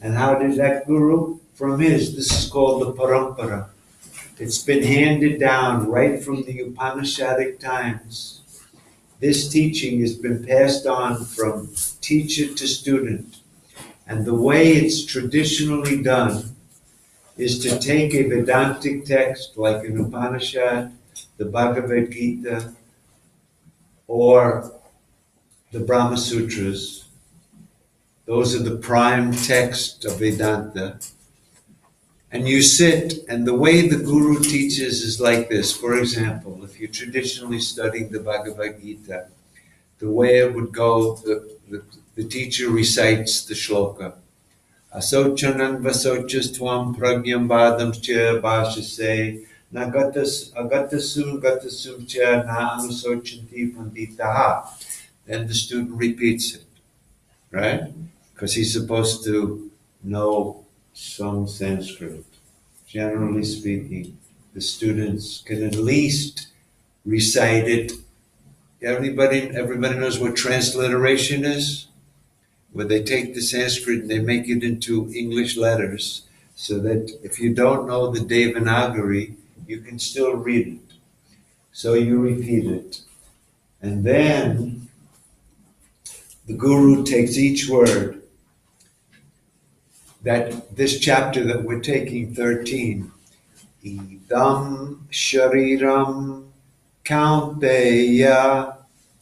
And how did that guru? From his. This is called the parampara. It's been handed down right from the Upanishadic times. This teaching has been passed on from teacher to student. And the way it's traditionally done is to take a Vedantic text like an Upanishad, the Bhagavad Gita, or the Brahma Sutras. Those are the prime texts of Vedanta. And you sit, and the way the guru teaches is like this. For example, if you're traditionally studying the Bhagavad Gita, the way it would go, the teacher recites the shloka. Asochanan vasochas tvam pragyam vadam cha bhashase agatasum cha na anusochanti panditaha. Then the student repeats it, right? Because he's supposed to know some Sanskrit. Generally speaking, the students can at least recite it. Everybody knows what transliteration is? Where they take the Sanskrit and they make it into English letters, so that if you don't know the Devanagari, you can still read it. So you repeat it. And then the guru takes each word. That this chapter that we're taking, 13, Idam Shariram Kaunteya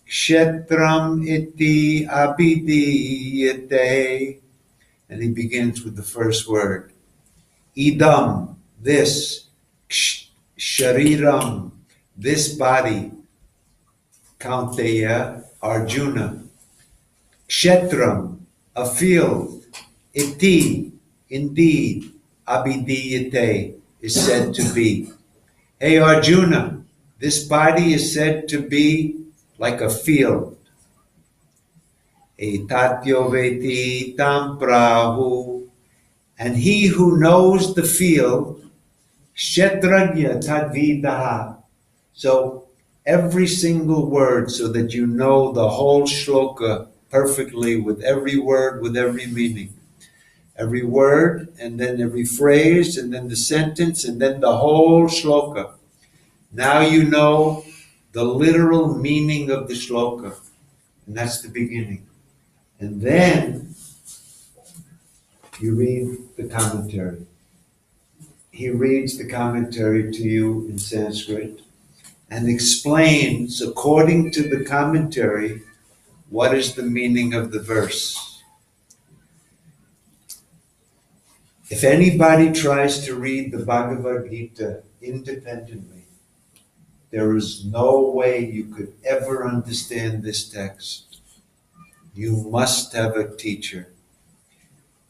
Kshetram Iti Abhidiyate. And he begins with the first word. Idam, this, Shariram, this body, Kaunteya, Arjuna, Kshetram, a field, Iti, indeed, Abhidiyate, is said to be. Hey Arjuna, this body is said to be like a field. Etatyo veti tam prahu, and he who knows the field, Kshetrajna tadvidaha. So every single word, so that you know the whole shloka perfectly, with every word, with every meaning. Every word, and then every phrase, and then the sentence, and then the whole shloka. Now you know the literal meaning of the shloka. And that's the beginning. And then you read the commentary. He reads the commentary to you in Sanskrit and explains, according to the commentary, what is the meaning of the verse. If anybody tries to read the Bhagavad Gita independently, there is no way you could ever understand this text. You must have a teacher.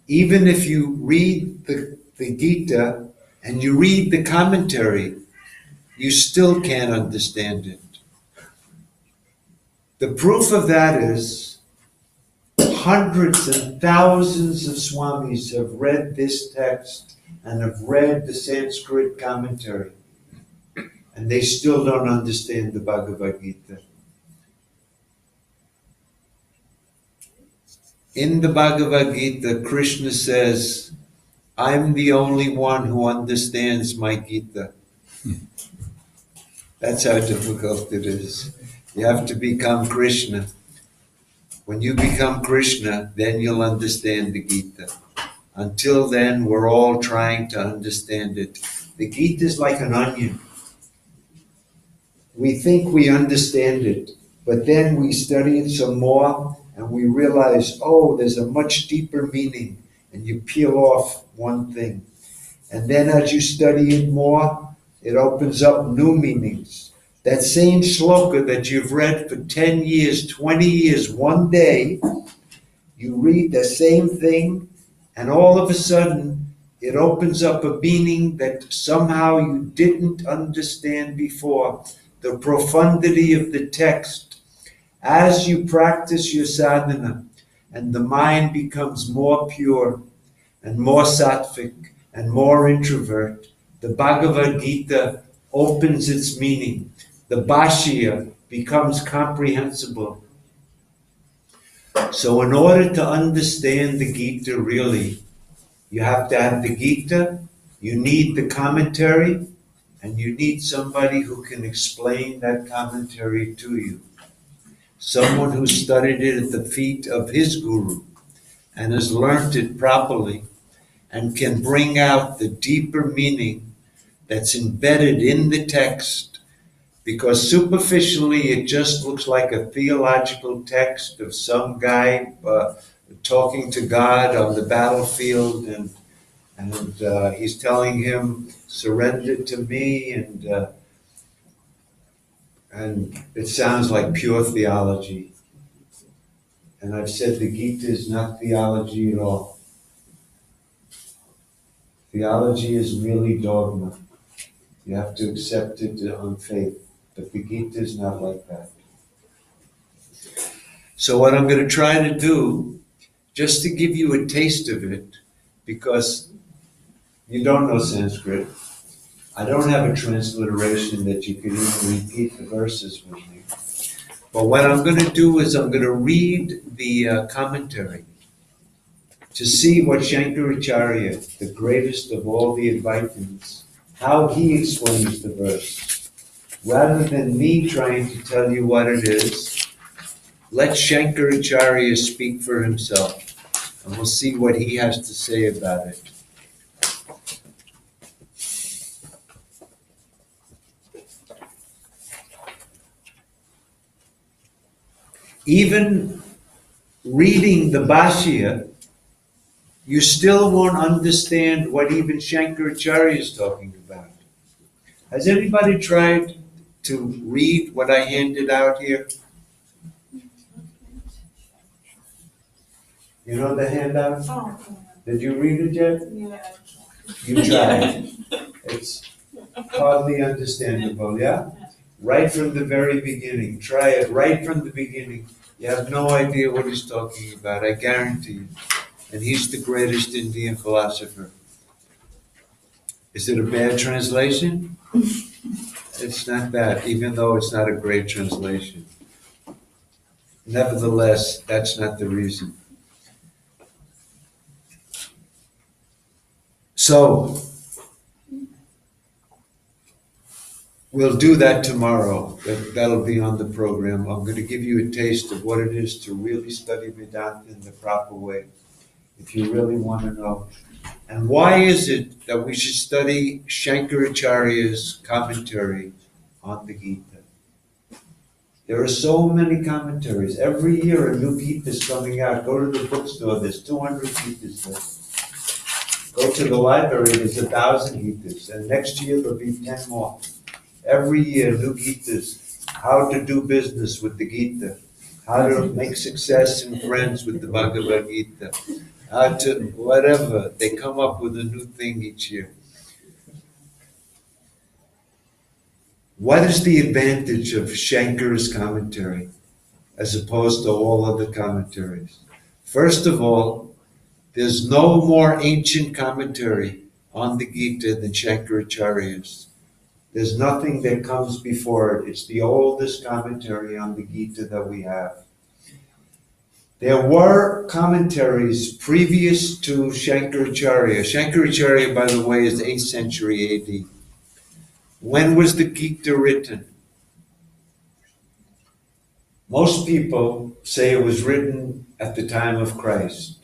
Even if you read the Gita and you read the commentary, you still can't understand it. The proof of that is hundreds and thousands of swamis have read this text and have read the Sanskrit commentary, and they still don't understand the Bhagavad Gita. In the Bhagavad Gita, Krishna says, I'm the only one who understands my Gita. That's how difficult it is. You have to become Krishna. When you become Krishna, then you'll understand the Gita. Until then, we're all trying to understand it. The Gita is like an onion. We think we understand it, but then we study it some more and we realize, oh, there's a much deeper meaning, and you peel off one thing. And then as you study it more, it opens up new meanings. That same shloka that you've read for 10 years, 20 years, one day, you read the same thing, and all of a sudden, it opens up a meaning that somehow you didn't understand before. The profundity of the text. As you practice your sadhana, and the mind becomes more pure, and more sattvic, and more introvert, the Bhagavad Gita opens its meaning. The Bhashya becomes comprehensible. So in order to understand the Gita really, You have to have the Gita, you need the commentary, and you need somebody who can explain that commentary to you. Someone who studied it at the feet of his guru and has learned it properly and can bring out the deeper meaning that's embedded in the text, because superficially it just looks like a theological text of some guy talking to God on the battlefield, and he's telling him, surrender to me, and it sounds like pure theology. And I've said the Gita is not theology at all. Theology is merely dogma. You have to accept it on faith. But the Gita is not like that. So what I'm going to try to do, just to give you a taste of it, because you don't know Sanskrit, I don't have a transliteration that you can even repeat the verses with me. But what I'm going to do is I'm going to read the commentary to see what Shankaracharya, the greatest of all the Advaitins, how he explains the verse. Rather than me trying to tell you what it is, let Shankaracharya speak for himself, and we'll see what he has to say about it. Even reading the Bhashya, you still won't understand what even Shankaracharya is talking about. Has anybody tried to read what I handed out here? You know the handout? Oh, Did you read it yet? yeah. You tried. It's hardly understandable, yeah? Right from the very beginning. Try it right from the beginning. You have no idea what he's talking about, I guarantee you. And he's the greatest Indian philosopher. Is it a bad translation? It's not bad, even though it's not a great translation. Nevertheless, that's not the reason. So, we'll do that tomorrow. That'll be on the program. I'm going to give you a taste of what it is to really study Vedanta in the proper way, if you really want to know. And why is it that we should study Shankaracharya's commentary on the Gita? There are so many commentaries. Every year a new Gita is coming out. Go to the bookstore, there's 200 Gitas there. Go to the library, there's 1,000 Gitas. And next year there'll be 10 more. Every year, new Gitas. How to do business with the Gita. How to make success and friends with the Bhagavad Gita. How to, whatever. They come up with a new thing each year. What is the advantage of Shankara's commentary as opposed to all other commentaries? First of all, there's no more ancient commentary on the Gita than Shankaracharya's. There's nothing that comes before it. It's the oldest commentary on the Gita that we have. There were commentaries previous to Shankaracharya. Shankaracharya, by the way, is 8th century AD. When was the Gita written? Most people say it was written at the time of Christ.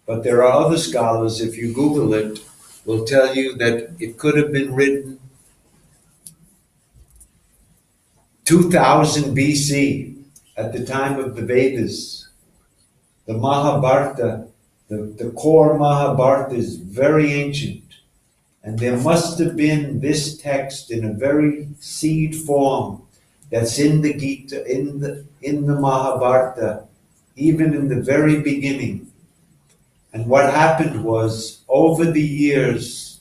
But there are other scholars, if you Google it, will tell you that it could have been written 2000 BC, at the time of the Vedas. The Mahabharata, the core Mahabharata is very ancient. And there must have been this text in a very seed form that's in the Gita, in the Mahabharata, even in the very beginning. And what happened was, over the years,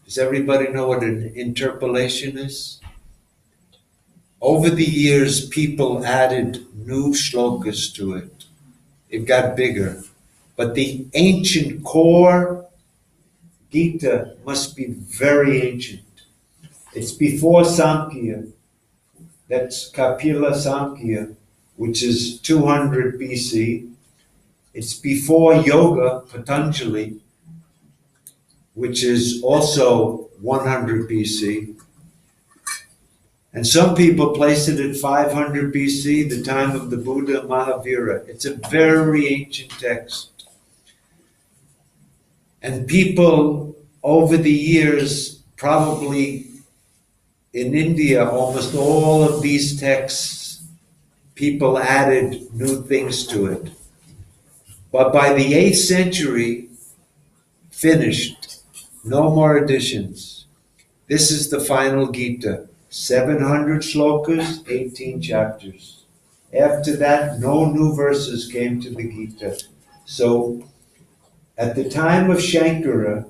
does everybody know what an interpolation is? Over the years, people added new shlokas to it. It got bigger. But the ancient core Gita must be very ancient. It's before Samkhya. That's Kapila Samkhya, which is 200 BC. It's before Yoga, Patanjali, which is also 100 BC. And some people place it at 500 BC, the time of the Buddha Mahavira. It's a very ancient text. And people over the years, probably in India, almost all of these texts, people added new things to it. But by the 8th century, finished. No more additions. This is the final Gita. 700 shlokas, 18 chapters. After that, no new verses came to the Gita. So, at the time of Shankara,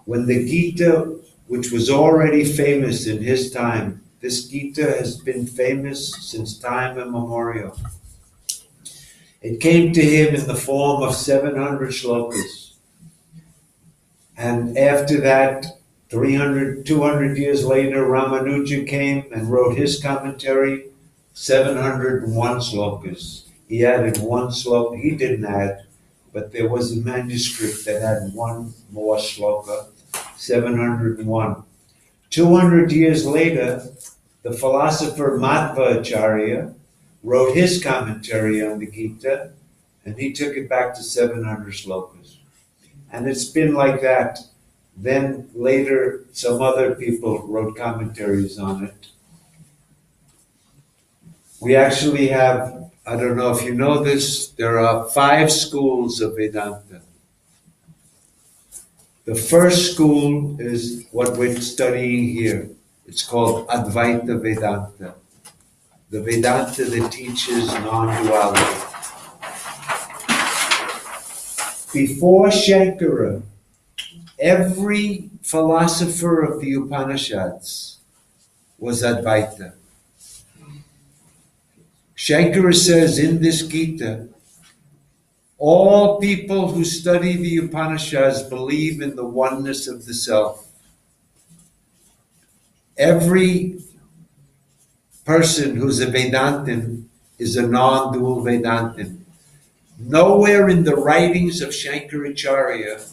when the Gita, which was already famous in his time, this Gita has been famous since time immemorial. It came to him in the form of 700 shlokas. And after that, 200 years later, Ramanuja came and wrote his commentary, 701 slokas. He added one sloka. He didn't add, but there was a manuscript that had one more sloka, 701. 200 years later, the philosopher Madhvacharya wrote his commentary on the Gita, and he took it back to 700 slokas. And it's been like that. Then later, some other people wrote commentaries on it. We actually have, I don't know if you know this, there are 5 schools of Vedanta. The first school is what we're studying here. It's called Advaita Vedanta, the Vedanta that teaches non-duality. Before Shankara, every philosopher of the Upanishads was Advaita. Shankara says in this Gita, all people who study the Upanishads believe in the oneness of the self. Every person who's a Vedantin is a non-dual Vedantin. Nowhere in the writings of Shankaracharya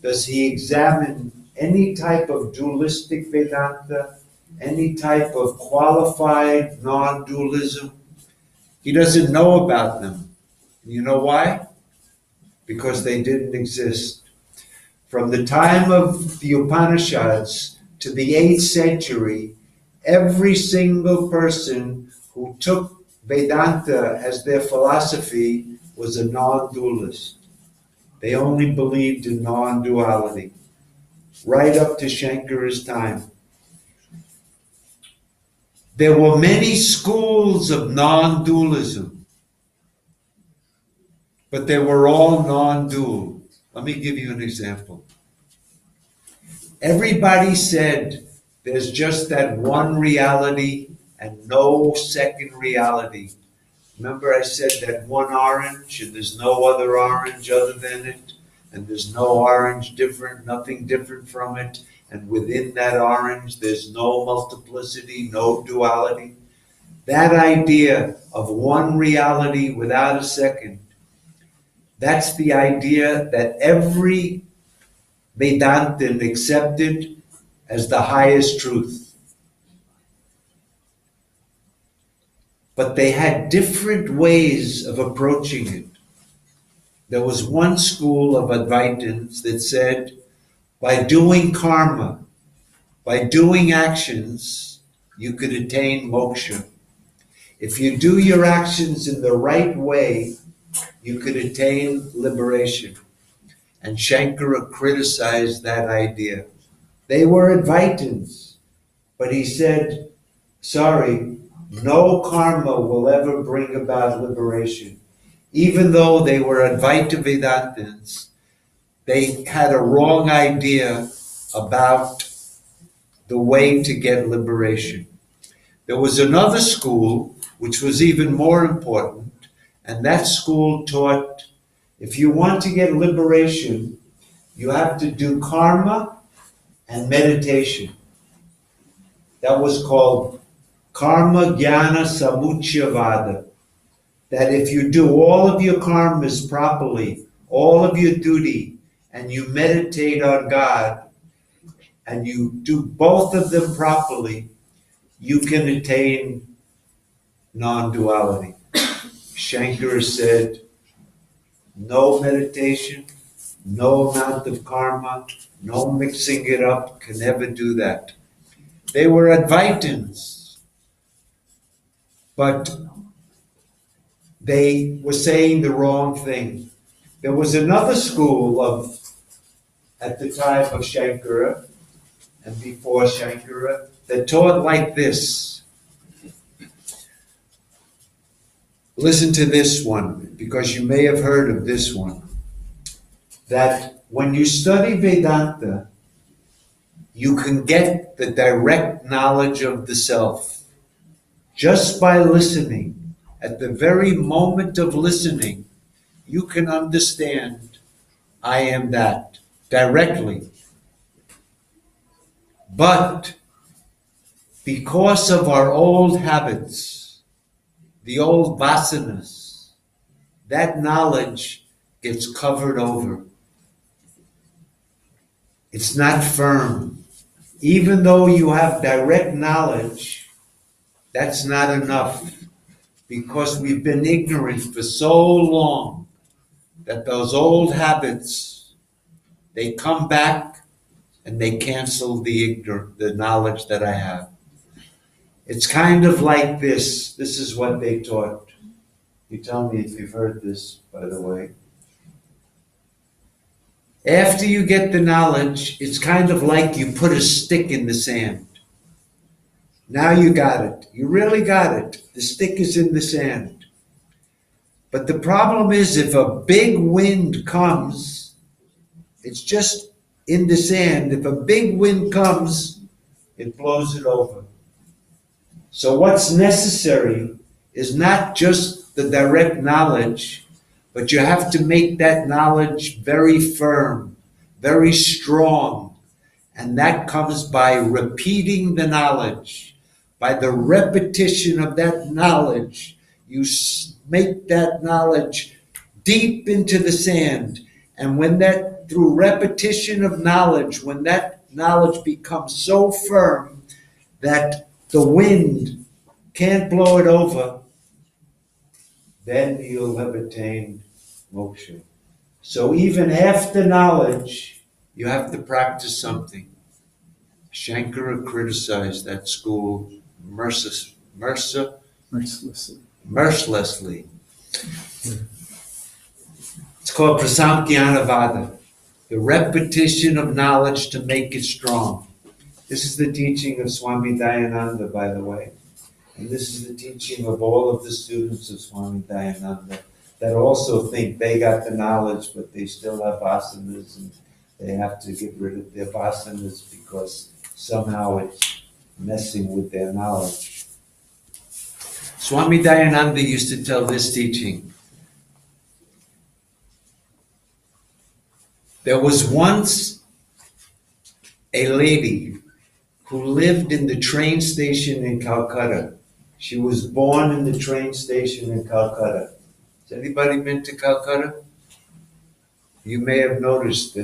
does he examine any type of dualistic Vedanta, any type of qualified non-dualism. He doesn't know about them. You know why? Because they didn't exist. From the time of the Upanishads to the 8th century, every single person who took Vedanta as their philosophy was a non-dualist. They only believed in non-duality, right up to Shankara's time. There were many schools of non-dualism, but they were all non-dual. Let me give you an example. Everybody said there's just that one reality and no second reality. Remember I said that one orange and there's no other orange other than it, and there's no orange different, nothing different from it, and within that orange there's no multiplicity, no duality. That idea of one reality without a second, that's the idea that every Vedantin accepted as the highest truth. But they had different ways of approaching it. There was one school of Advaitins that said, by doing karma, by doing actions, you could attain moksha. If you do your actions in the right way, you could attain liberation. And Shankara criticized that idea. They were Advaitins, but he said, sorry, no karma will ever bring about liberation. Even though they were Advaita Vedantins, they had a wrong idea about the way to get liberation. There was another school which was even more important, and that school taught if you want to get liberation, you have to do karma and meditation. That was called Karma Jnana Samuccayavada. That if you do all of your karmas properly, all of your duty, and you meditate on God, and you do both of them properly, you can attain non-duality. Shankara said, no meditation, no amount of karma, no mixing it up can ever do that. They were Advaitins, but they were saying the wrong thing. There was another school at the time of Shankara and before Shankara that taught like this. Listen to this one, because you may have heard of this one. That when you study Vedanta, you can get the direct knowledge of the self just by listening. At the very moment of listening, you can understand, I am that, directly. But because of our old habits, the old vasanas, that knowledge gets covered over. It's not firm. Even though you have direct knowledge, that's not enough, because we've been ignorant for so long that those old habits, they come back and they cancel the knowledge that I have. It's kind of like this. This is what they taught. You tell me if you've heard this, by the way. After you get the knowledge, it's kind of like you put a stick in the sand. Now you got it. You really got it. The stick is in the sand. But the problem is, if a big wind comes, it's just in the sand. If a big wind comes, it blows it over. So what's necessary is not just the direct knowledge, but you have to make that knowledge very firm, very strong. And that comes by repeating the knowledge. By the repetition of that knowledge, you make that knowledge deep into the sand. And when that, through repetition of knowledge, when that knowledge becomes so firm that the wind can't blow it over, then you'll have attained moksha. So even after knowledge, you have to practice something. Shankara criticized that school mercilessly. It's called Prasamkyanavada, the repetition of knowledge to make it strong. This is the teaching of Swami Dayananda, by the way. And this is the teaching of all of the students of Swami Dayananda that also think they got the knowledge, but they still have vasanas and they have to get rid of their vasanas because somehow it's messing with their knowledge. Swami Dayananda used to tell this teaching. There was once a lady who lived in the train station in Calcutta. She was born in the train station in Calcutta. Has anybody been to Calcutta? You may have noticed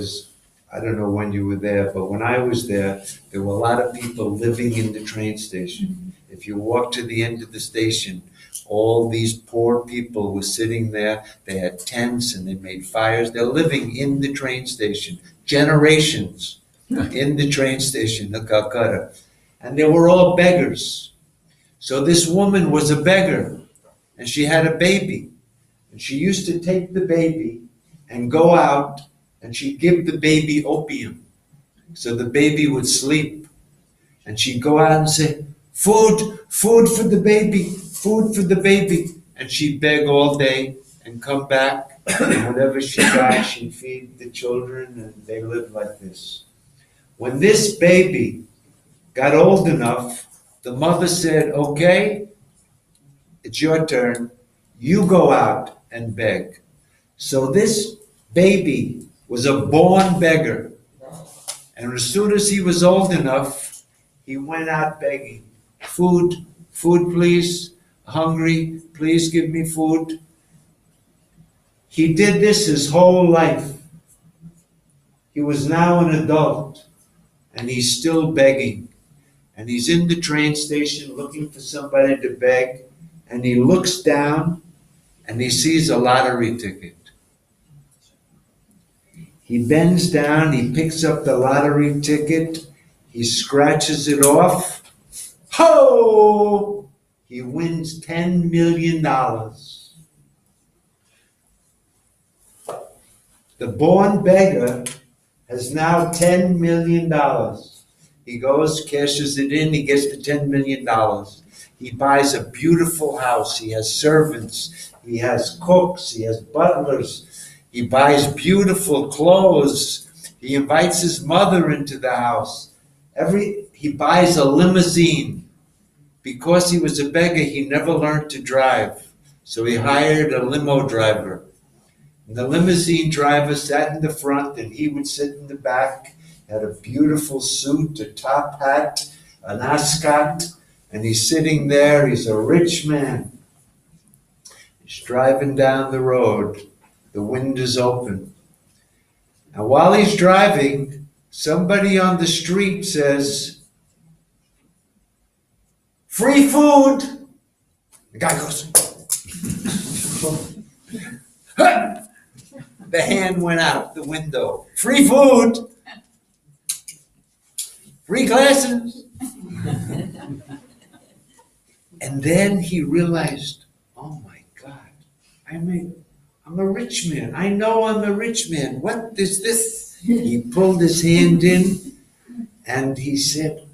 I don't know when you were there, but when I was there were a lot of people living in the train station. If you walk to the end of the station, all these poor people were sitting there. They had tents and they made fires. They're living in the train station, generations in the train station of Calcutta. And they were all beggars. So this woman was a beggar, and she had a baby. And she used to take the baby and go out, and she'd give the baby opium. So the baby would sleep. And she'd go out and say, food for the baby, food for the baby. And she'd beg all day and come back. And whatever she got, she'd feed the children, and they lived like this. When this baby got old enough, the mother said, okay, it's your turn. You go out and beg. So this baby was a born beggar. And as soon as he was old enough, he went out begging. Food, please. Hungry, please give me food. He did this his whole life. He was now an adult. and he's still begging. And he's in the train station looking for somebody to beg, and he looks down and he sees a lottery ticket. He bends down, he picks up the lottery ticket, he scratches it off. Ho! He wins $10 million. The born beggar has now $10 million. He goes, cashes it in, he gets the $10 million. He buys a beautiful house, he has servants, he has cooks, he has butlers, he buys beautiful clothes, he invites his mother into the house. He buys a limousine. Because he was a beggar, he never learned to drive. So he hired a limo driver. And the limousine driver sat in the front and he would sit in the back, had a beautiful suit, a top hat, an ascot, and he's sitting there, he's a rich man. He's driving down the road, the window is open. And while he's driving, somebody on the street says, "Free food!" The guy goes, the hand went out the window. "Free food! Free glasses!" And then he realized, oh my God, I'm a rich man. I know I'm a rich man. What is this? He pulled his hand in and he said,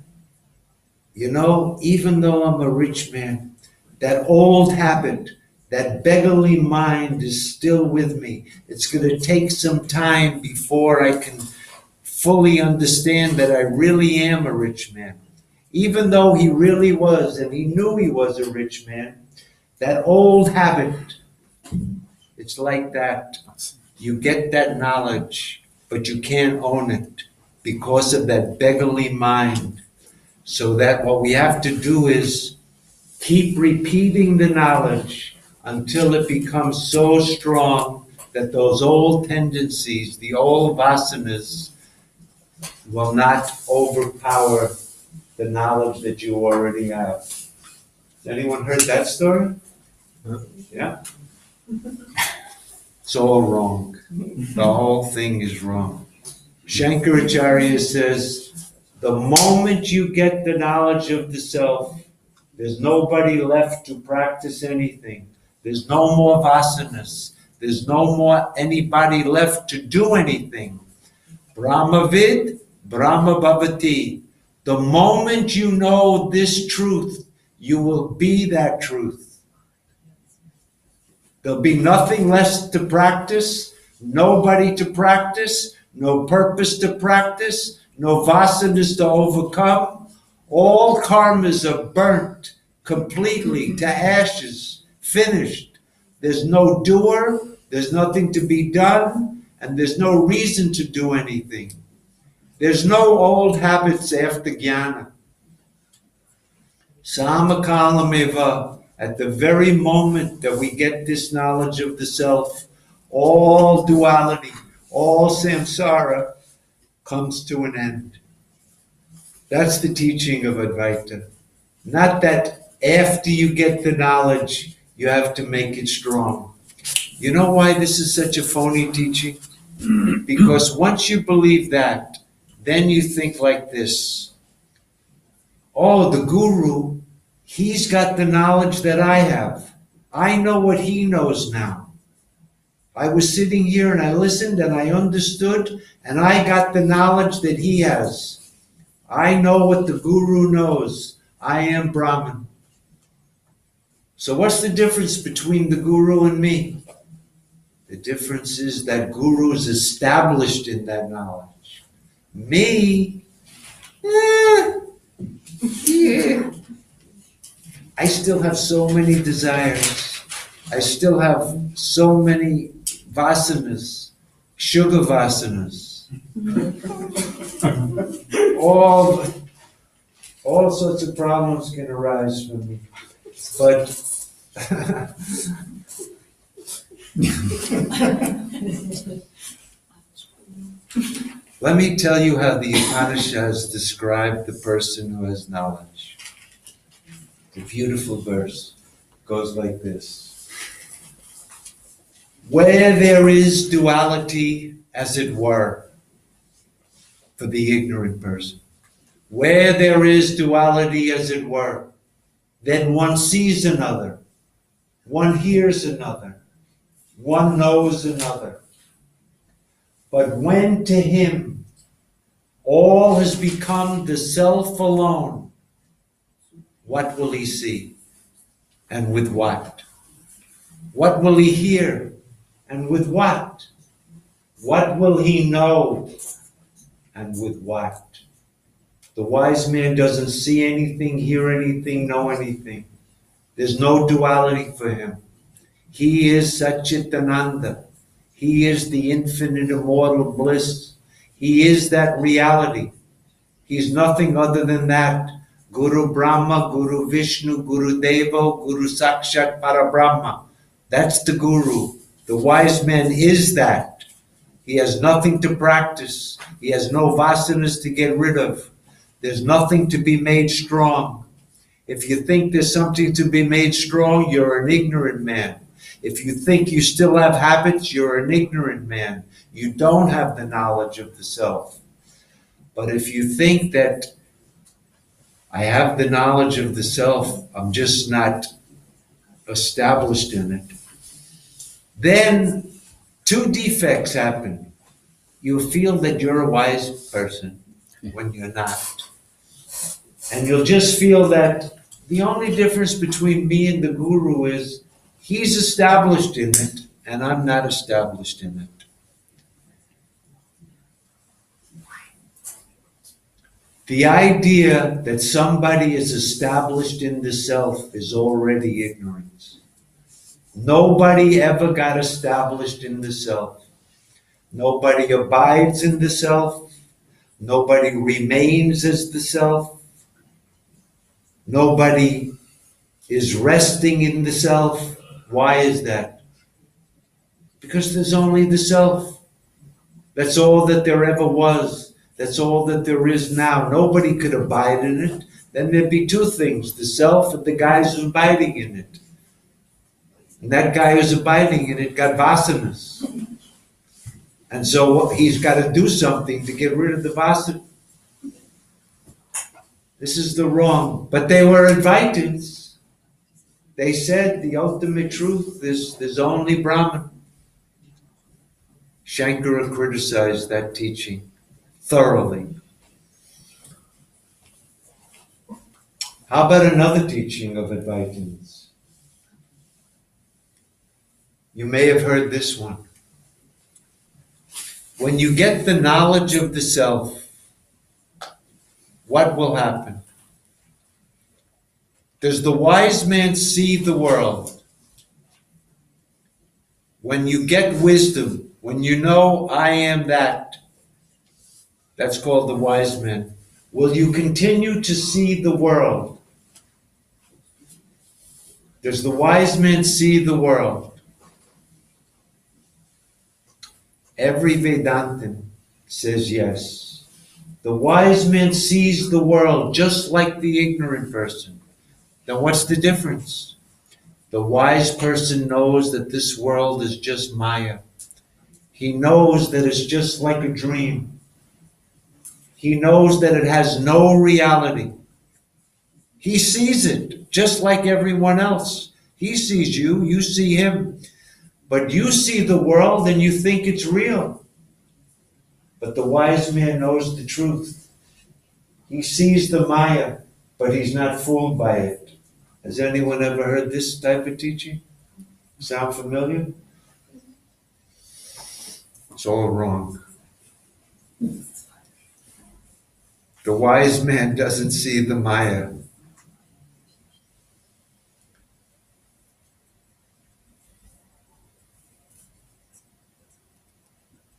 you know, even though I'm a rich man, that old habit, that beggarly mind is still with me. It's going to take some time before I can fully understand that I really am a rich man. Even though he really was, and he knew he was a rich man, that old habit, it's like that. You get that knowledge, but you can't own it because of that beggarly mind. So that what we have to do is keep repeating the knowledge until it becomes so strong that those old tendencies, the old vasanas, will not overpower the knowledge that you already have. Has anyone heard that story? Yeah? It's all wrong. The whole thing is wrong. Shankaracharya says, the moment you get the knowledge of the self, there's nobody left to practice anything. There's no more vasanas. There's no more anybody left to do anything. Brahmavid, Brahma Bhavati. The moment you know this truth, you will be that truth. There'll be nothing less to practice, nobody to practice, no purpose to practice, no vasanas to overcome. All karmas are burnt completely to ashes, finished. There's no doer, there's nothing to be done, and there's no reason to do anything. There's no old habits after jnana. Samakalameva, at the very moment that we get this knowledge of the self, all duality, all samsara comes to an end. That's the teaching of Advaita. Not that after you get the knowledge, you have to make it strong. You know why this is such a phony teaching? Because once you believe that, then you think like this. Oh, the guru, he's got the knowledge that I have. I know what he knows now. I was sitting here and I listened and I understood and I got the knowledge that he has. I know what the guru knows. I am Brahman. So what's the difference between the guru and me? The difference is that guru is established in that knowledge. Me, I still have so many desires. I still have so many vasanas, sugar vasanas. All sorts of problems can arise from me. But Let me tell you how the Upanishads describe the person who has knowledge. The beautiful verse goes like this. Where there is duality, as it were, for the ignorant person, where there is duality, as it were, then one sees another, one hears another, one knows another. But when to him all has become the self alone, what will he see? And with what? What will he hear? And with what? What will he know? And with what? The wise man doesn't see anything, hear anything, know anything. There's no duality for him. He is Satchitananda. He is the infinite immortal bliss. He is that reality. He's nothing other than that. Guru Brahma, Guru Vishnu, Guru Deva, Guru Sakshat Parabrahma. That's the Guru. The wise man is that. He has nothing to practice. He has no vasanas to get rid of. There's nothing to be made strong. If you think there's something to be made strong, you're an ignorant man. If you think you still have habits, you're an ignorant man. You don't have the knowledge of the self. But if you think that I have the knowledge of the self, I'm just not established in it, then two defects happen. You feel that you're a wise person when you're not. And you'll just feel that the only difference between me and the Guru is he's established in it and I'm not established in it. The idea that somebody is established in the self is already ignorance. Nobody ever got established in the self. Nobody abides in the self. Nobody remains as the self. Nobody is resting in the self. Why is that? Because there's only the self. That's all that there ever was. That's all that there is now. Nobody could abide in it. Then there'd be two things, the self and the guy who's abiding in it. And that guy who's abiding in it got vasanas. And so he's got to do something to get rid of the vasana. This is the wrong. But they were Advaitins. They said the ultimate truth is there's only Brahman. Shankara criticized that teaching thoroughly. How about another teaching of Advaitins? You may have heard this one. When you get the knowledge of the self, what will happen? Does the wise man see the world? When you get wisdom, when you know I am that, that's called the wise man. Will you continue to see the world? Does the wise man see the world? Every Vedantin says yes. The wise man sees the world just like the ignorant person. Then what's the difference? The wise person knows that this world is just Maya. He knows that it's just like a dream. He knows that it has no reality. He sees it just like everyone else. He sees you, you see him. But you see the world and you think it's real. But the wise man knows the truth. He sees the Maya, but he's not fooled by it. Has anyone ever heard this type of teaching? Sound familiar? It's all wrong. The wise man doesn't see the Maya.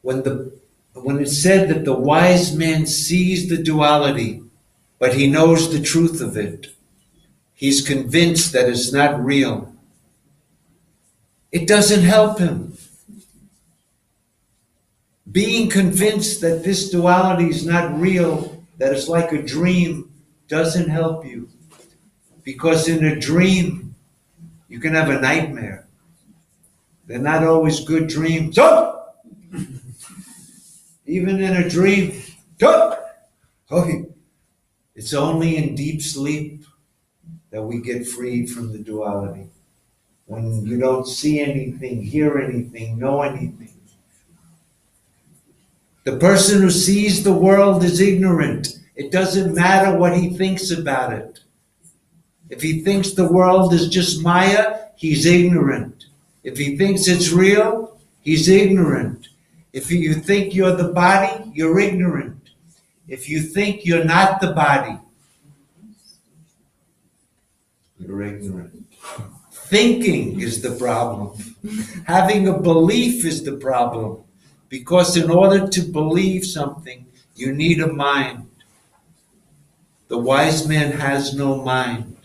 When it's said that the wise man sees the duality, but he knows the truth of it, he's convinced that it's not real, it doesn't help him. Being convinced that this duality is not real, that it's like a dream, doesn't help you. Because in a dream, you can have a nightmare. They're not always good dreams. Oh! Even in a dream, it's only in deep sleep that we get freed from the duality. When you don't see anything, hear anything, know anything. The person who sees the world is ignorant. It doesn't matter what he thinks about it. If he thinks the world is just Maya, he's ignorant. If he thinks it's real, he's ignorant. If you think you're the body, you're ignorant. If you think you're not the body, you're ignorant. Thinking is the problem. Having a belief is the problem. Because in order to believe something, you need a mind. The wise man has no mind.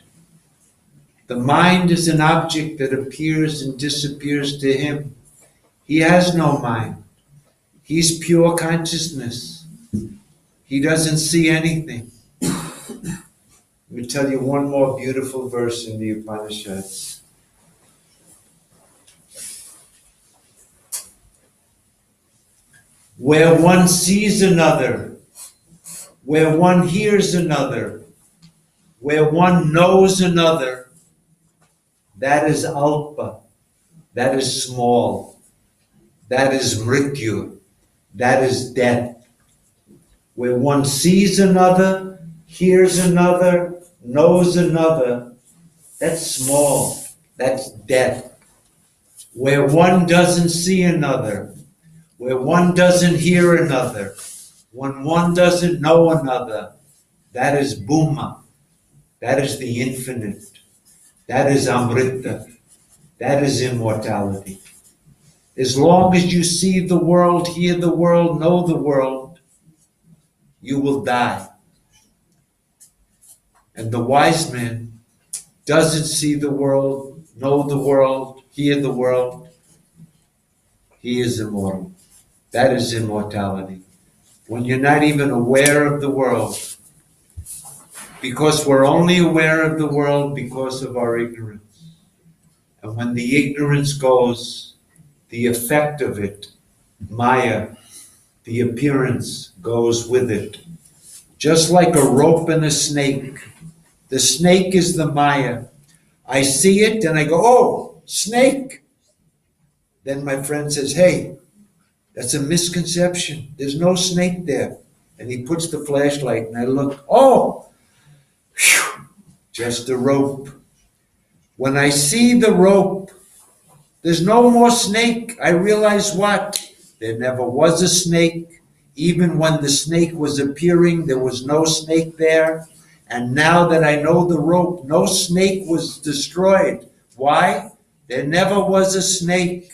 The mind is an object that appears and disappears to him. He has no mind. He's pure consciousness. He doesn't see anything. Let me tell you one more beautiful verse in the Upanishads. Where one sees another, where one hears another, where one knows another, that is alpa, that is small, that is mrityu, that is death. Where one sees another, hears another, knows another, that's small, that's death. Where one doesn't see another, where one doesn't hear another, when one doesn't know another, that is Bhuma, that is the infinite, that is Amrita, that is immortality. As long as you see the world, hear the world, know the world, you will die. And the wise man doesn't see the world, know the world, hear the world. He is immortal. That is immortality. When you're not even aware of the world, because we're only aware of the world because of our ignorance. And when the ignorance goes, the effect of it, Maya, the appearance, goes with it. Just like a rope and a snake. The snake is the Maya. I see it and I go, oh, snake. Then my friend says, hey, that's a misconception. There's no snake there. And he puts the flashlight and I look, oh, whew, just a rope. When I see the rope, there's no more snake. I realize what? There never was a snake. Even when the snake was appearing, there was no snake there. And now that I know the rope, no snake was destroyed. Why? There never was a snake.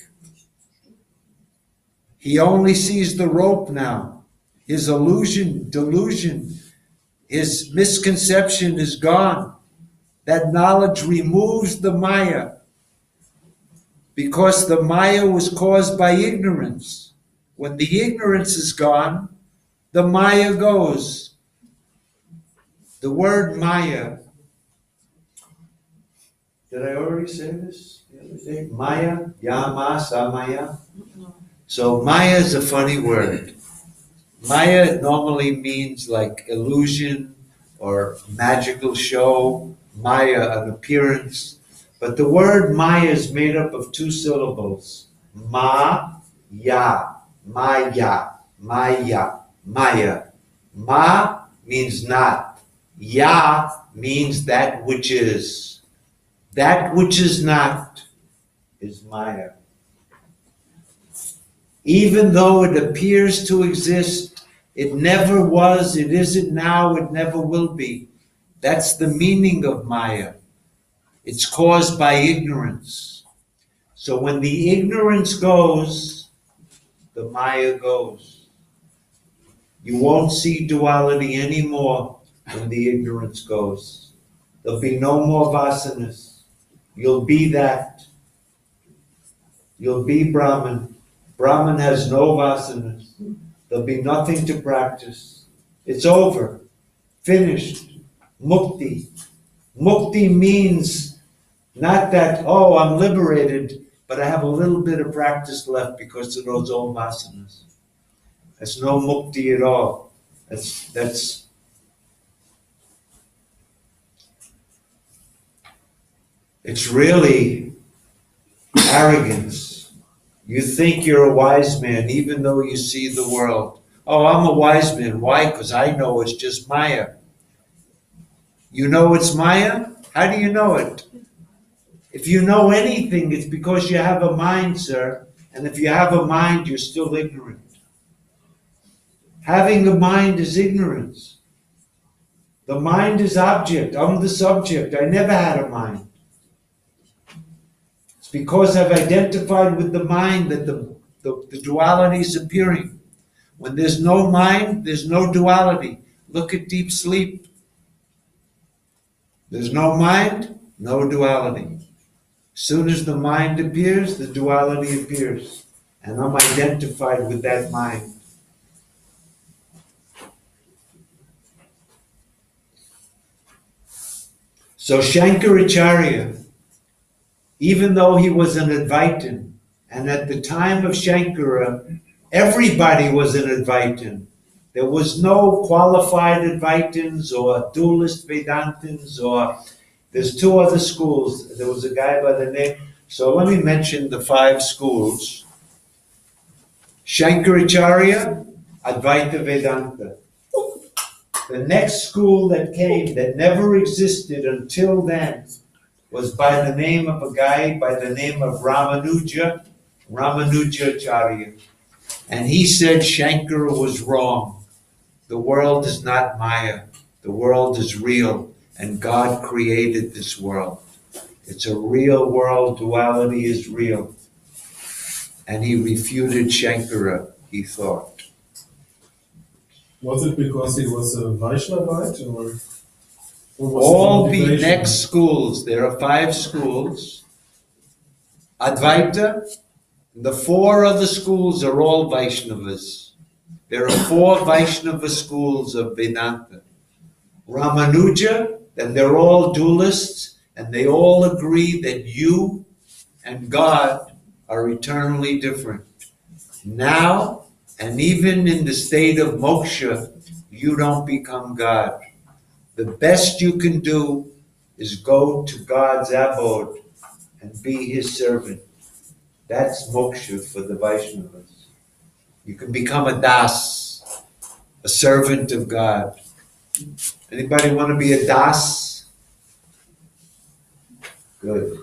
He only sees the rope now. His illusion, delusion, his misconception is gone. That knowledge removes the Maya. Because the Maya was caused by ignorance. When the ignorance is gone, the Maya goes. The word Maya, did I already say this the other day? Maya, Yama, Samaya. So Maya is a funny word. Maya normally means like illusion or magical show, Maya, an appearance. But the word Maya is made up of two syllables. Ma-ya, Maya, Maya, Maya. Ma means not. Ya means that which is. That which is not is Maya. Even though it appears to exist, it never was, it isn't now, it never will be. That's the meaning of Maya. It's caused by ignorance. So when the ignorance goes, the Maya goes. You won't see duality anymore when the ignorance goes. There'll be no more vasanas. You'll be that. You'll be Brahman. Brahman has no vasanas. There'll be nothing to practice. It's over. Finished. Mukti. Mukti means not that, oh, I'm liberated, but I have a little bit of practice left because of those old vasanas. That's no mukti at all. That's it's really arrogance. You think you're a wise man even though you see the world. Oh, I'm a wise man. Why? Because I know it's just Maya. You know it's Maya? How do you know it? If you know anything, it's because you have a mind, sir. And if you have a mind, you're still ignorant. Having a mind is ignorance. The mind is object. I'm the subject. I never had a mind. It's because I've identified with the mind that the duality is appearing. When there's no mind, there's no duality. Look at deep sleep. There's no mind, no duality. As soon as the mind appears, the duality appears. And I'm identified with that mind. So Shankaracharya, even though he was an Advaitin, and at the time of Shankara, everybody was an Advaitin. There was no qualified Advaitins or dualist Vedantins, or there's two other schools. There was a guy by the name. So let me mention the 5 schools. Shankaracharya, Advaita Vedanta. The next school that came, that never existed until then, was by the name of a guy by the name of Ramanujacharya. And he said Shankara was wrong. The world is not Maya. The world is real, and God created this world. It's a real world. Duality is real. And he refuted Shankara, he thought. Was it because he was a Vaishnavite, or was All it the motivation? next schools, there are 5 schools. Advaita, the 4 other schools are all Vaishnavas. There are 4 Vaishnava schools of Vedanta. Ramanuja, and they're all dualists, and they all agree that you and God are eternally different. Now, and even in the state of moksha, you don't become God. The best you can do is go to God's abode and be his servant. That's moksha for the Vaishnavas. You can become a das, a servant of God. Anybody want to be a das? Good.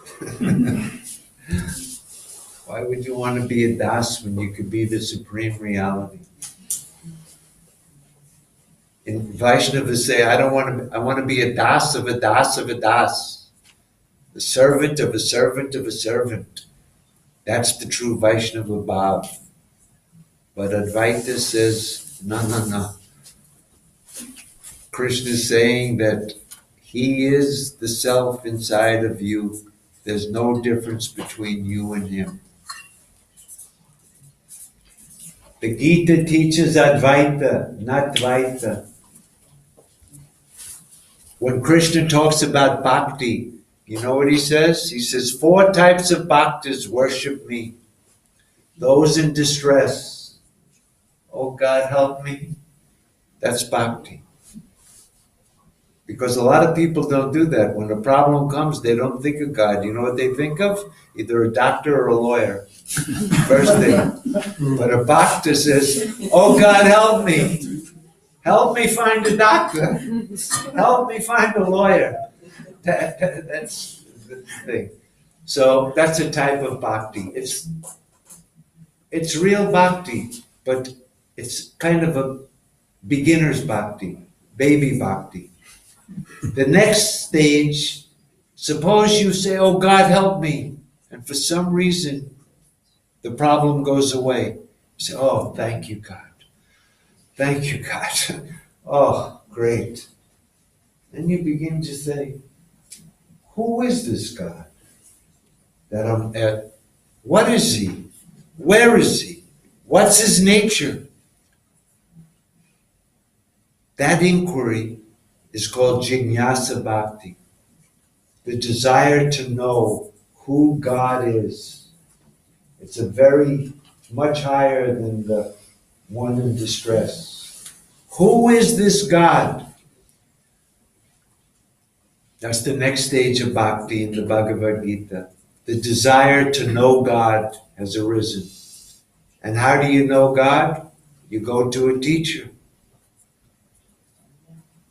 Why would you want to be a das when you could be the supreme reality? And Vaishnavas say, I want to be a das of a das of a das. The servant of a servant of a servant. That's the true Vaishnava bhav. But Advaita says, no. Krishna is saying that he is the self inside of you. There's no difference between you and him. The Gita teaches Advaita, not Dvaita. When Krishna talks about bhakti, you know what he says? He says, 4 types of bhaktas worship me. Those in distress. Oh God, help me. That's bhakti. Because a lot of people don't do that. When a problem comes, they don't think of God. You know what they think of? Either a doctor or a lawyer. First thing. But a bhakta says, oh God, help me. Help me find a doctor. Help me find a lawyer. That's the thing. So that's a type of bhakti. It's real bhakti, but it's kind of a beginner's bhakti, baby bhakti. The next stage, suppose you say, oh God, help me. And for some reason, the problem goes away. You say, oh, thank you, God. Thank you, God. Oh, great. Then you begin to say, who is this God that I'm at? What is he? Where is he? What's his nature? That inquiry is called Jignasa Bhakti, the desire to know who God is. It's a very much higher than the one in distress. Who is this God? That's the next stage of bhakti in the Bhagavad Gita. The desire to know God has arisen. And how do you know God? You go to a teacher.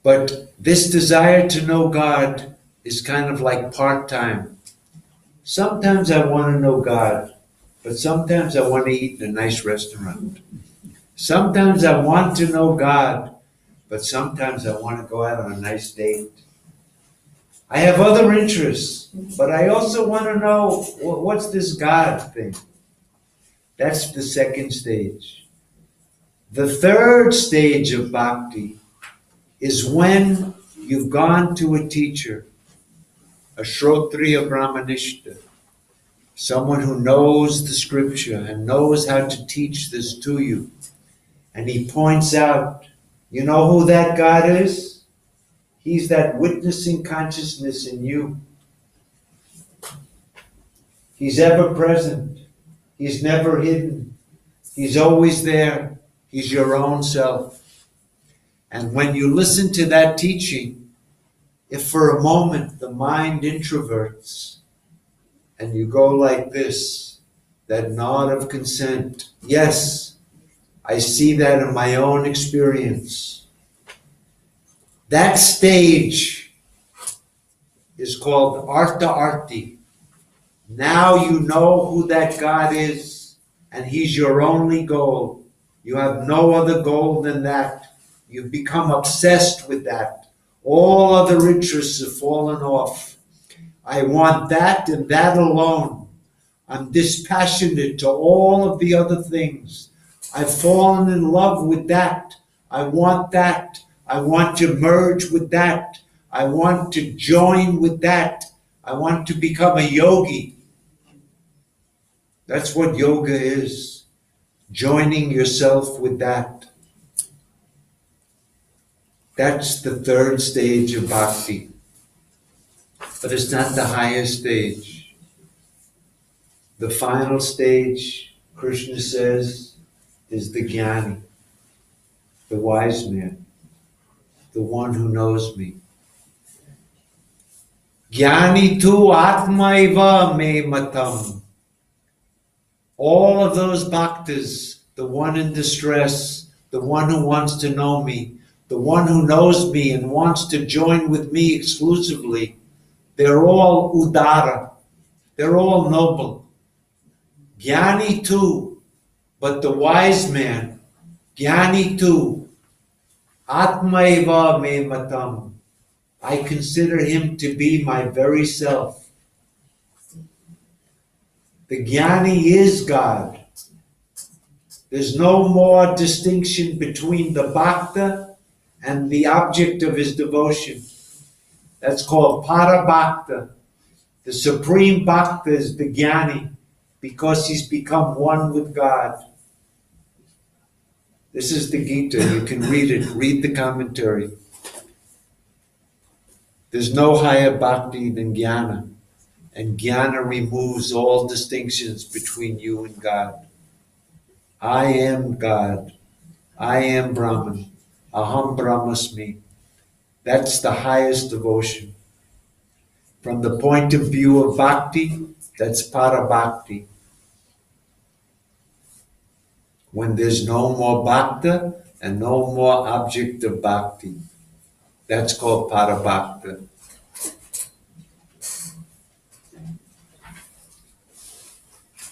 But this desire to know God is kind of like part-time. Sometimes I want to know God, but sometimes I want to eat in a nice restaurant. Sometimes I want to know God, but sometimes I want to go out on a nice date. I have other interests, but I also want to know what's this God thing. That's the second stage. The third stage of bhakti is when you've gone to a teacher, a Shrotriya Brahmanishta, someone who knows the scripture and knows how to teach this to you. And he points out, you know who that God is? He's that witnessing consciousness in you. He's ever present. He's never hidden. He's always there. He's your own self. And when you listen to that teaching, if for a moment the mind introverts and you go like this, that nod of consent, yes, I see that in my own experience. That stage is called Artha Arti. Now you know who that God is, and He's your only goal. You have no other goal than that. You've become obsessed with that. All other interests have fallen off. I want that and that alone. I'm dispassionate to all of the other things. I've fallen in love with that. I want that. I want to merge with that. I want to join with that. I want to become a yogi. That's what yoga is. Joining yourself with that. That's the third stage of bhakti. But it's not the highest stage. The final stage, Krishna says, is the jnani, the wise man, the one who knows me. Jnani tu atmaiva me matam. All of those bhaktas, the one in distress, the one who wants to know me, the one who knows me and wants to join with me exclusively, they're all udara. They're all noble. Jnani too, but the wise man, Jnani too, Atmaiva me matam. I consider him to be my very self. The Jnani is God. There's no more distinction between the bhakta and the object of his devotion. That's called Parabhakta. The supreme bhakta is the Jnani because he's become one with God. This is the Gita. You can read it. Read the commentary. There's no higher bhakti than Jnana. And Jnana removes all distinctions between you and God. I am God. I am Brahman. Aham Brahmasmi. That's the highest devotion. From the point of view of bhakti, that's Parabhakti. When there's no more bhakta and no more object of bhakti. That's called Parabhakta.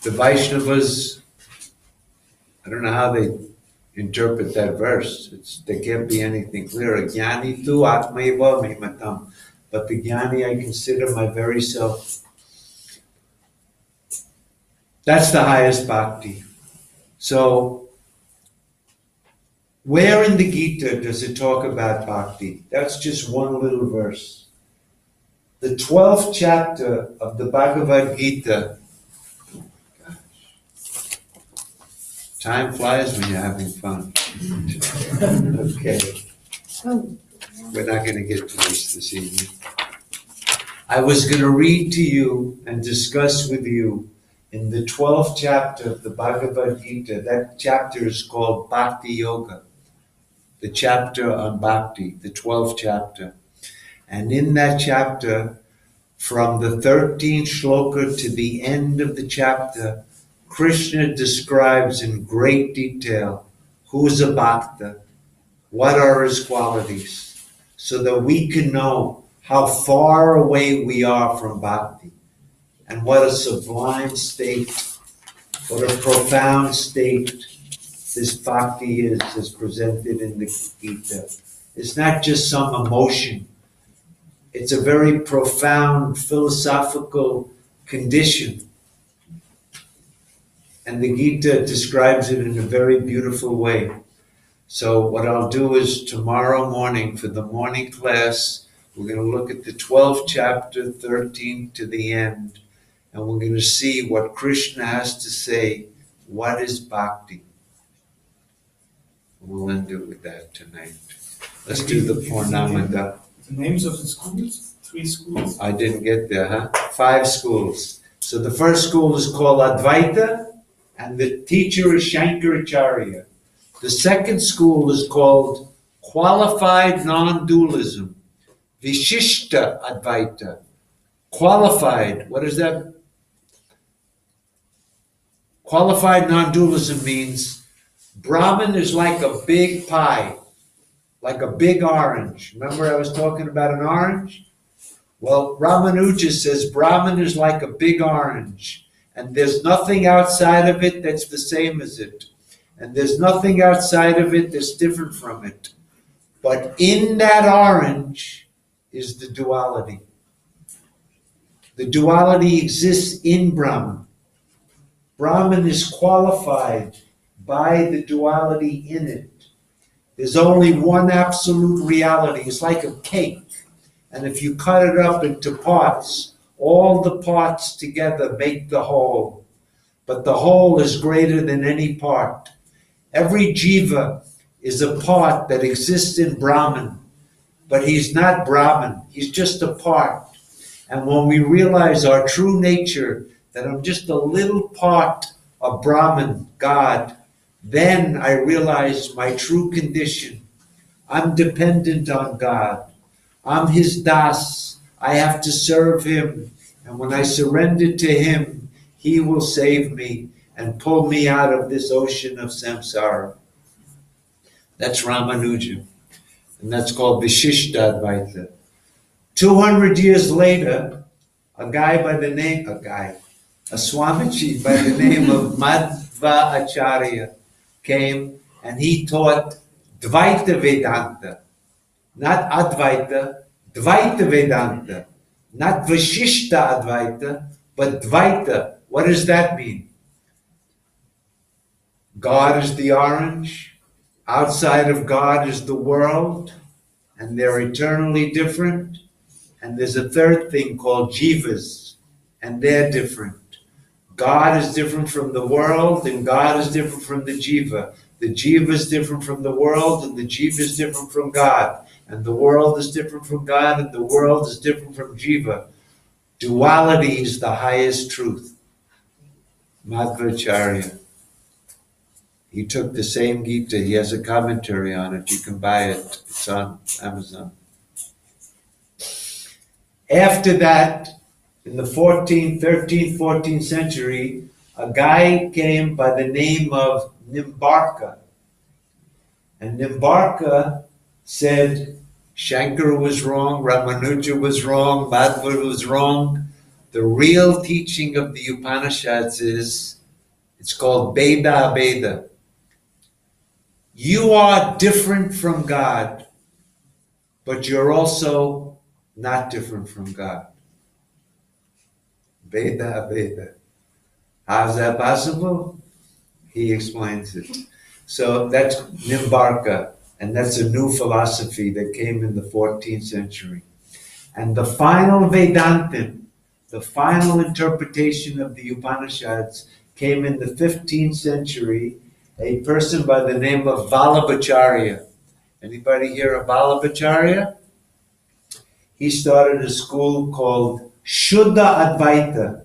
The Vaishnavas, I don't know how they interpret that verse. There can't be anything clearer. Jnani tu atmaiva me matam. But the Jnani I consider my very self. That's the highest bhakti. So, where in the Gita does it talk about bhakti? That's just one little verse. The 12th chapter of the Bhagavad Gita Time flies when you're having fun. Okay. We're not going to get to this evening. I was going to read to you and discuss with you in the 12th chapter of the Bhagavad Gita. That chapter is called Bhakti Yoga. The chapter on Bhakti, the 12th chapter. And in that chapter, from the 13th shloka to the end of the chapter, Krishna describes in great detail who's a bhakta, what are his qualities, so that we can know how far away we are from bhakti, and what a sublime state, what a profound state this bhakti is, as presented in the Gita. It's not just some emotion. It's a very profound philosophical condition. And the Gita describes it in a very beautiful way. So what I'll do is tomorrow morning for the morning class, we're going to look at the 12th chapter, 13th to the end, and we're going to see what Krishna has to say. What is bhakti? We'll end it with that tonight. Let's do the Purnamada. The names of the schools? 3 schools? I didn't get there, huh? 5 schools. So the first school is called Advaita, and the teacher is Shankaracharya. The second school is called Qualified Non-Dualism, Vishishta Advaita. Qualified, what is that? Qualified non-dualism means Brahman is like a big pie, like a big orange. Remember I was talking about an orange? Well, Ramanuja says Brahman is like a big orange, and there's nothing outside of it that's the same as it. And there's nothing outside of it that's different from it. But in that orange is the duality. The duality exists in Brahman. Brahman is qualified by the duality in it. There's only one absolute reality. It's like a cake. And if you cut it up into parts, all the parts together make the whole. But the whole is greater than any part. Every jiva is a part that exists in Brahman, but he's not Brahman. He's just a part. And when we realize our true nature, that I'm just a little part of Brahman, God, then I realize my true condition. I'm dependent on God. I'm his das. I have to serve him. And when I surrender to him, he will save me and pull me out of this ocean of samsara. That's Ramanuja. And that's called Vishishta Advaita. 200 years later, a Swamiji by the name of Madhva Acharya came, and he taught Dvaita Vedanta. Not Advaita, Dvaita Vedanta. Not Vishishta Advaita, but Dvaita. What does that mean? God is the orange. Outside of God is the world, and they're eternally different. And there's a third thing called jivas, and they're different. God is different from the world, and God is different from the jiva. The jiva is different from the world, and the jiva is different from God. And the world is different from God, and the world is different from jiva. Duality is the highest truth. Madhvacharya. He took the same Gita. He has a commentary on it. You can buy it. It's on Amazon. After that, in the 13th, 14th century, a guy came by the name of Nimbarka. And Nimbarka said, Shankara was wrong, Ramanuja was wrong, Madhva was wrong. The real teaching of the Upanishads is, it's called Bheda Abheda. You are different from God, but you're also not different from God. Bheda Abheda. How's that possible? He explains it. So that's Nimbarka, and that's a new philosophy that came in the 14th century. And the final Vedantam, the final interpretation of the Upanishads, came in the 15th century, a person by the name of Vallabhacharya. Anybody hear of Vallabhacharya? He started a school called Shuddha Advaita.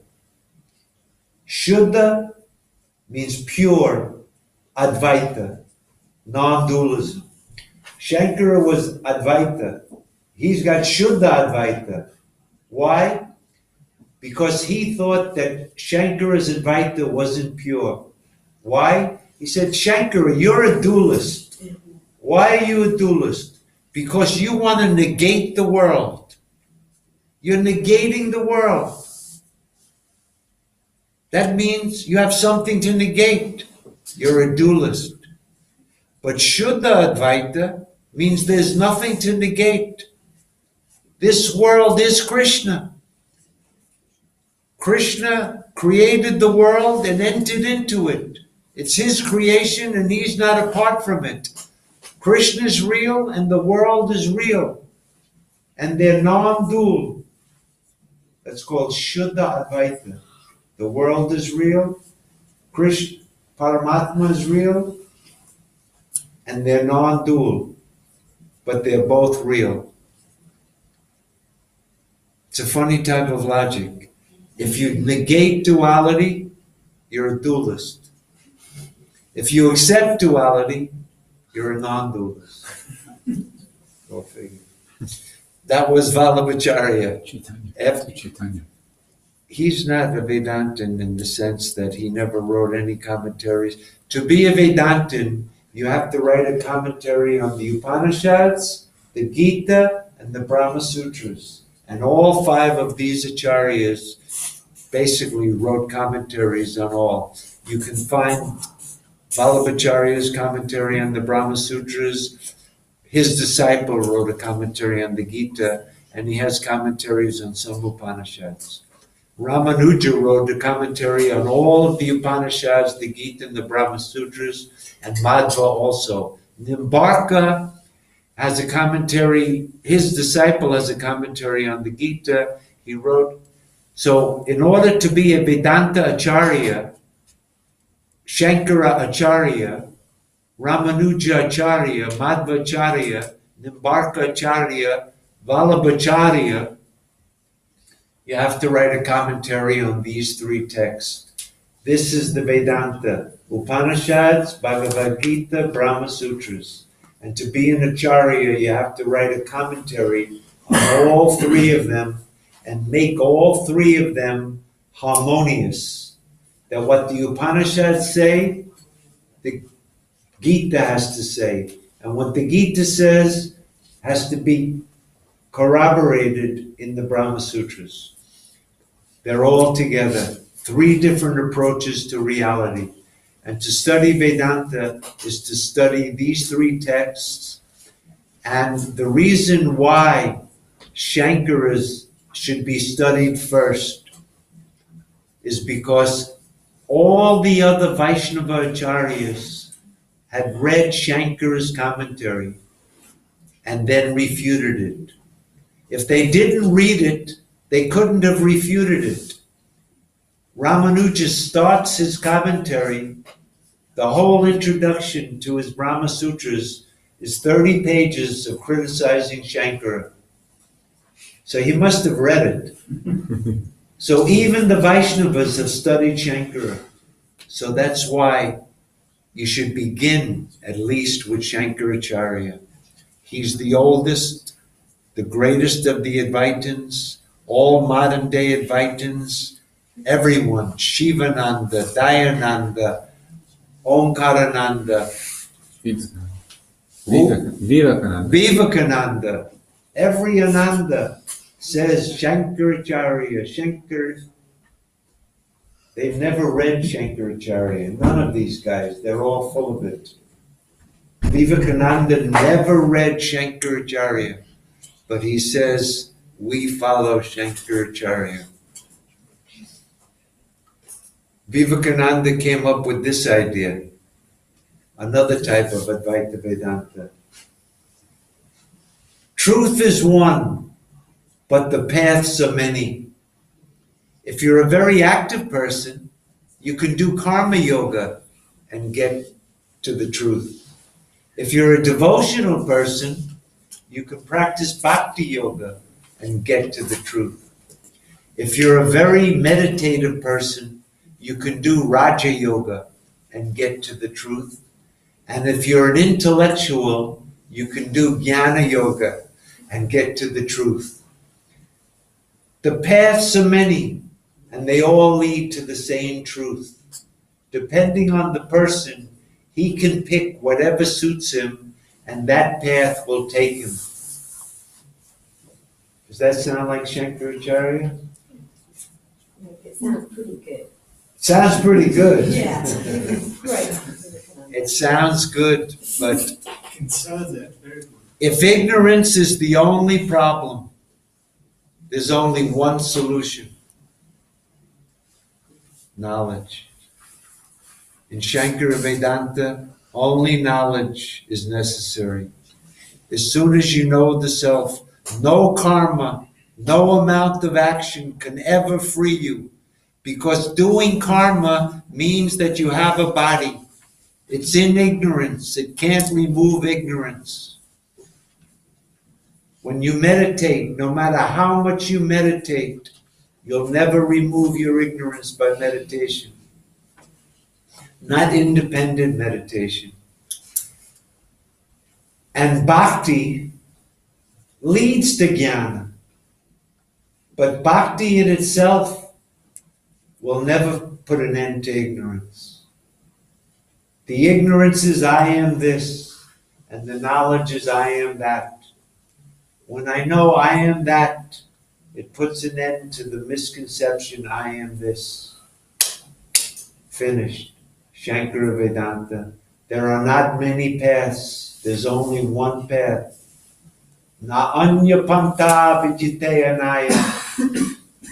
Shuddha means pure, Advaita, non-dualism. Shankara was Advaita. He's got Shuddha Advaita. Why? Because he thought that Shankara's Advaita wasn't pure. Why? He said, Shankara, you're a dualist. Why are you a dualist? Because you want to negate the world. You're negating the world. That means you have something to negate. You're a dualist. But Shuddha Advaita means there's nothing to negate. This world is Krishna. Krishna created the world and entered into it. It's his creation and he's not apart from it. Krishna is real and the world is real. And they're non-dual. That's called Shuddha Advaita. The world is real, Krishna, Paramatma is real, and they're non-dual, but they're both real. It's a funny type of logic. If you negate duality, you're a dualist. If you accept duality, you're a non-dualist. Go figure. That was Vallabhacharya. Chaitanya. He's not a Vedantin in the sense that he never wrote any commentaries. To be a Vedantin, you have to write a commentary on the Upanishads, the Gita, and the Brahma Sutras. And all 5 of these acharyas basically wrote commentaries on all. You can find Vallabhacharya's commentary on the Brahma Sutras. His disciple wrote a commentary on the Gita, and he has commentaries on some Upanishads. Ramanuja wrote a commentary on all of the Upanishads, the Gita, and the Brahma Sutras, and Madhva also. Nimbarka has a commentary, his disciple has a commentary on the Gita. He wrote, so in order to be a Vedanta Acharya, Shankara Acharya, Ramanuja Acharya, Madhva Acharya, Nimbarka Acharya, Vallabhacharya, you have to write a commentary on these 3 texts. This is the Vedanta, Upanishads, Bhagavad Gita, Brahma Sutras. And to be an Acharya, you have to write a commentary on all 3 of them and make all 3 of them harmonious. That what the Upanishads say, the Gita has to say. And what the Gita says has to be corroborated in the Brahma Sutras. They're all together. 3 different approaches to reality. And to study Vedanta is to study these 3 texts. And the reason why Shankaras should be studied first is because all the other Vaishnava Acharyas had read Shankara's commentary and then refuted it. If they didn't read it, they couldn't have refuted it. Ramanuja starts his commentary, the whole introduction to his Brahma Sutras is 30 pages of criticizing Shankara. So he must have read it. So even the Vaishnavas have studied Shankara. So that's why you should begin at least with Shankaracharya. He's the oldest, the greatest of the Advaitins, all modern day Advaitins, everyone, Shivananda, Dayananda, Omkarananda, Vivekananda, every Ananda says Shankaracharya, Shankar. They've never read Shankaracharya, none of these guys, they're all full of it. Vivekananda never read Shankaracharya, but he says, we follow Shankaracharya. Vivekananda came up with this idea, another type of Advaita Vedanta. Truth is one, but the paths are many. If you're a very active person, you can do karma yoga and get to the truth. If you're a devotional person, you can practice bhakti yoga and get to the truth. If you're a very meditative person, you can do Raja Yoga and get to the truth. And if you're an intellectual, you can do Jnana Yoga and get to the truth. The paths are many, and they all lead to the same truth. Depending on the person, he can pick whatever suits him, and that path will take him. Does that sound like Shankaracharya? It sounds pretty good. Sounds pretty good. Yeah, great. It sounds good, but Concerns that very good. if ignorance is the only problem, there's only one solution: knowledge. In Shankara Vedanta, only knowledge is necessary. As soon as you know the self, no karma, no amount of action can ever free you, because doing karma means that you have a body. It's in ignorance. It can't remove ignorance. When you meditate, no matter how much you meditate, you'll never remove your ignorance by meditation. Not independent meditation. And bhakti leads to jnana. But bhakti in itself will never put an end to ignorance. The ignorance is I am this, and the knowledge is I am that. When I know I am that, it puts an end to the misconception I am this. Finished. Shankara Vedanta. There are not many paths. There's only one path. Na anya panta vijitayanaya.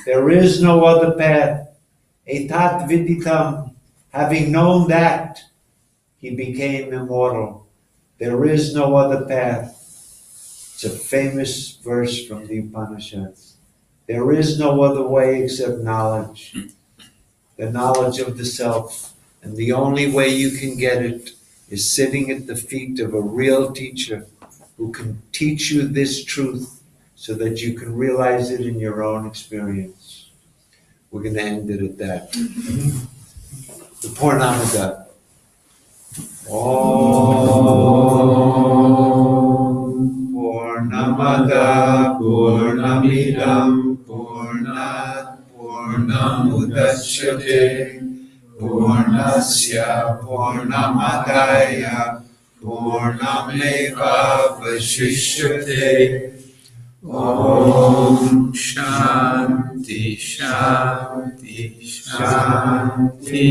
There is no other path. Etat viditam. Having known that, he became immortal. There is no other path. It's a famous verse from the Upanishads. There is no other way except knowledge. The knowledge of the self. And the only way you can get it is sitting at the feet of a real teacher who can teach you this truth so that you can realize it in your own experience. We're going to end it at that. The Purnamada. Om Purnamada Purnamidam Purnat Purnamudachyate Purnasya Purnamadaya Purnameva Vashishyate. Om Shanti Shanti Shanti.